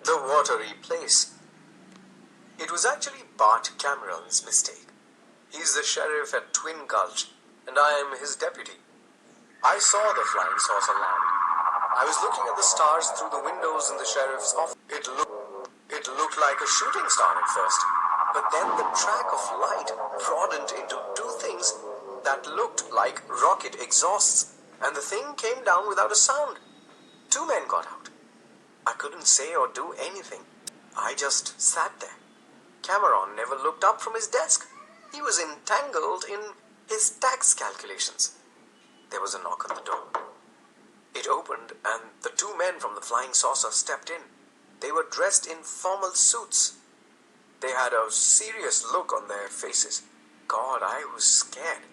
The Watery place. It was actually Bart Cameron's mistake. He's the sheriff at Twin Gulch, and I am his deputy. I saw the flying saucer land. I was looking at the stars through the windows in the sheriff's office. It looked like a shooting star at first, but then the track of light broadened into two things that looked like rocket exhausts, and the thing came down without a sound. Two men got out. I couldn't say or do anything. I just sat there. Cameron never looked up from his desk. He was entangled in his tax calculations. There was a knock on the door. It opened, and the two men from the flying saucer stepped in. They were dressed in formal suits. They had a serious look on their faces. God, I was scared.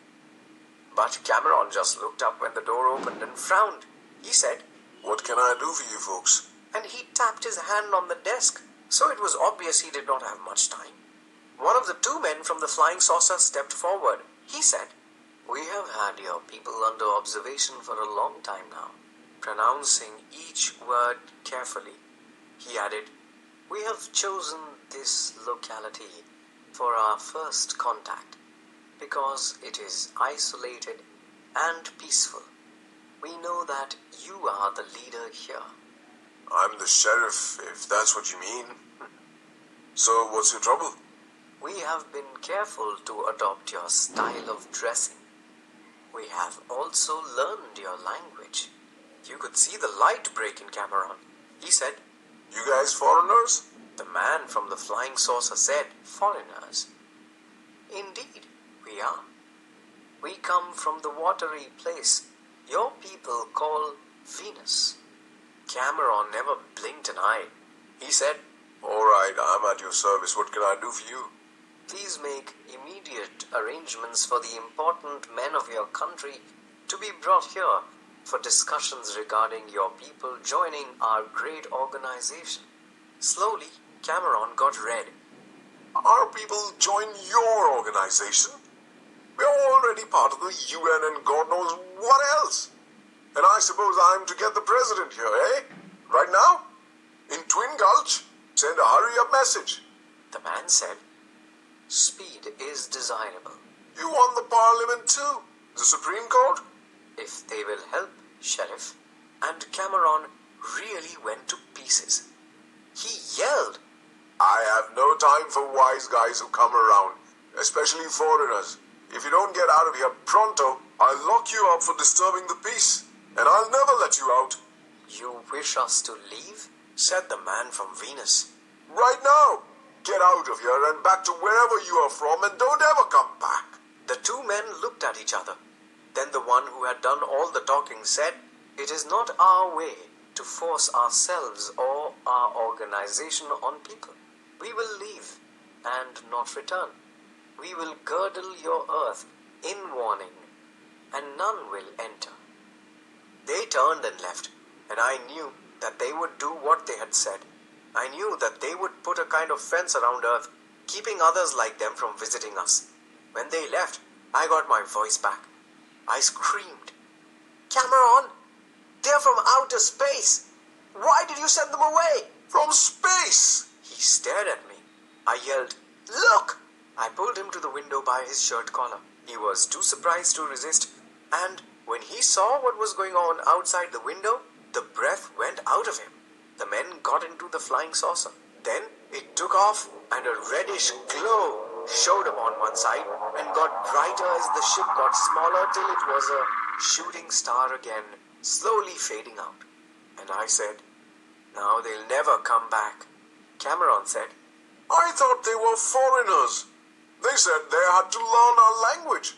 But Cameron just looked up when the door opened and frowned. He said, "What can I do for you folks?" And he tapped his hand on the desk, so it was obvious he did not have much time. One of the two men from the flying saucer stepped forward. He said, "We have had your people under observation for a long time now," pronouncing each word carefully. He added, "We have chosen this locality for our first contact because it is isolated and peaceful. We know that you are the leader here." "I'm the sheriff, if that's what you mean." "So what's your trouble?" "We have been careful to adopt your style of dressing. We have also learned your language." You could see the light break in Cameron. He said, "You guys foreigners?" The man from the flying saucer said, "Foreigners." "Indeed, we are. We come from the Watery place your people call Venus." Cameron never blinked an eye. He said, "All right, I'm at your service. What can I do for you?" "Please make immediate arrangements for the important men of your country to be brought here for discussions regarding your people joining our great organization." Slowly, Cameron got red. "Our people join your organization? We're already part of the UN and God knows what else. And I suppose I'm to get the president here, eh? Right now? In Twin Gulch? Send a hurry-up message." The man said, "Speed is desirable." "You want the parliament too? The Supreme Court?" "If they will help, Sheriff." And Cameron really went to pieces. He yelled, "I have no time for wise guys who come around, especially foreigners. If you don't get out of here pronto, I'll lock you up for disturbing the peace, and I'll never let you out." "You wish us to leave?" said the man from Venus. "Right now! Get out of here and back to wherever you are from, and don't ever come back." The two men looked at each other. Then the one who had done all the talking said, "It is not our way to force ourselves or our organization on people. We will leave and not return. We will girdle your earth in warning, and none will enter." They turned and left, and I knew that they would do what they had said. I knew that they would put a kind of fence around Earth, keeping others like them from visiting us. When they left, I got my voice back. I screamed, "Cameron, they're from outer space! Why did you send them away?" "From space!" He stared at me. I yelled, "Look!" I pulled him to the window by his shirt collar. He was too surprised to resist, and when he saw what was going on outside the window, the breath went out of him. The men got into the flying saucer. Then it took off, and a reddish glow showed up on one side and got brighter as the ship got smaller till it was a shooting star again, slowly fading out. And I said, "Now they'll never come back." Cameron said, "I thought they were foreigners. They said they had to learn our language.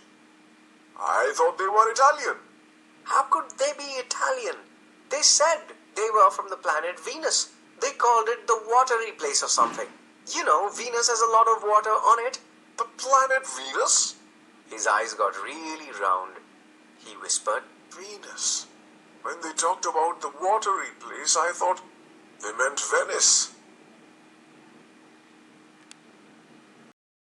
I thought they were Italian." "How could they be Italian? They said they were from the planet Venus. They called it the Watery place or something. You know, Venus has a lot of water on it." "The planet Venus?" His eyes got really round. He whispered, "Venus. When they talked about the Watery place, I thought they meant Venice."